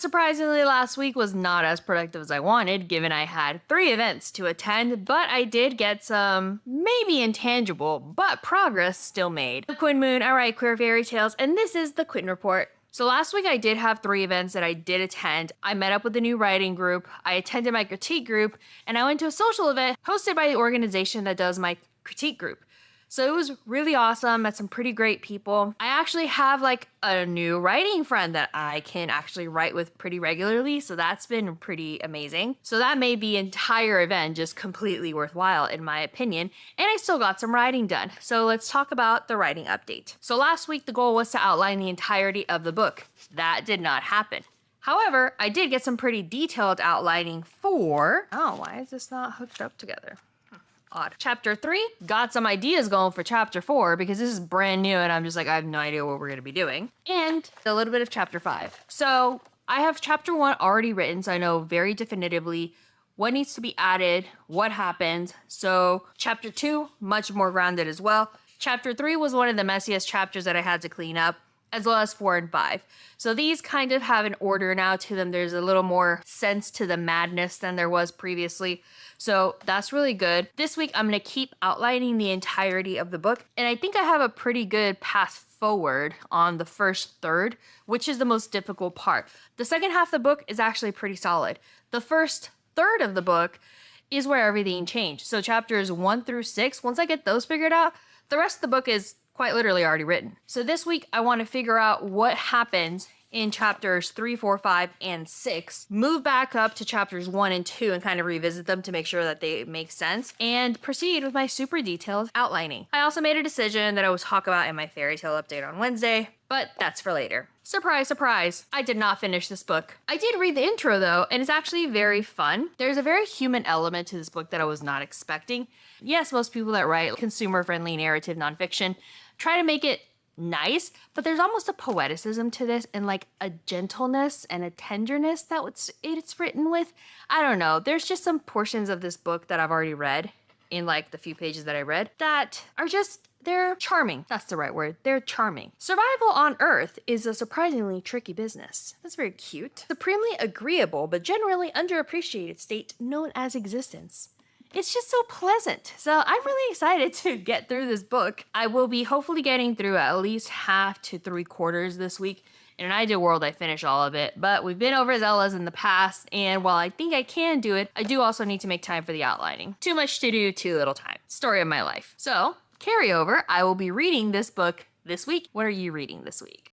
Surprisingly, last week was not as productive as I wanted, given I had 3 events to attend, but I did get some maybe intangible, but progress still made. I'm Quinn Moon, I write queer fairy tales, and this is the Quinn Report. So last week I did have 3 events that I did attend. I met up with a new writing group, I attended my critique group, and I went to a social event hosted by the organization that does my critique group. So it was really awesome, met some pretty great people. I actually have like a new writing friend that I can actually write with pretty regularly, so that's been pretty amazing. So that made the entire event just completely worthwhile in my opinion, and I still got some writing done. So let's talk about the writing update. So last week the goal was to outline the entirety of the book. That did not happen. However, I did get some pretty detailed outlining for... Oh, why is this not hooked up together? Odd. Chapter 3, got some ideas going for chapter 4 because this is brand new and I'm just like, I have no idea what we're going to be doing. And a little bit of chapter 5. So I have chapter 1 already written, so I know very definitively what needs to be added, what happens. So chapter 2, much more grounded as well. Chapter 3 was one of the messiest chapters that I had to clean up, as well as 4 and 5. So these kind of have an order now to them. There's a little more sense to the madness than there was previously. So that's really good. This week, I'm gonna keep outlining the entirety of the book. And I think I have a pretty good path forward on the first third, which is the most difficult part. The second half of the book is actually pretty solid. The first third of the book is where everything changed. So chapters 1 through 6, once I get those figured out, the rest of the book is quite literally already written. So this week, I want to figure out what happens in chapters 3, 4, 5, and 6, move back up to chapters 1 and 2 and kind of revisit them to make sure that they make sense, and proceed with my super detailed outlining. I also made a decision that I will talk about in my fairy tale update on Wednesday, but that's for later. Surprise, surprise, I did not finish this book. I did read the intro though, and it's actually very fun. There's a very human element to this book that I was not expecting. Yes, most people that write consumer-friendly narrative nonfiction try to make it nice, but there's almost a poeticism to this and like a gentleness and a tenderness that it's written with. I don't know. There's just some portions of this book that I've already read in like the few pages that I read that are just, they're charming. That's the right word. They're charming. Survival on Earth is a surprisingly tricky business. That's very cute. Supremely agreeable, but generally underappreciated state known as existence. It's just so pleasant. So I'm really excited to get through this book. I will be hopefully getting through at least half to 3/4 this week. In an ideal world, I finish all of it, but we've been over Zella's in the past, and while I think I can do it, I do also need to make time for the outlining. Too much to do, too little time. Story of my life. So, carryover, I will be reading this book this week. What are you reading this week?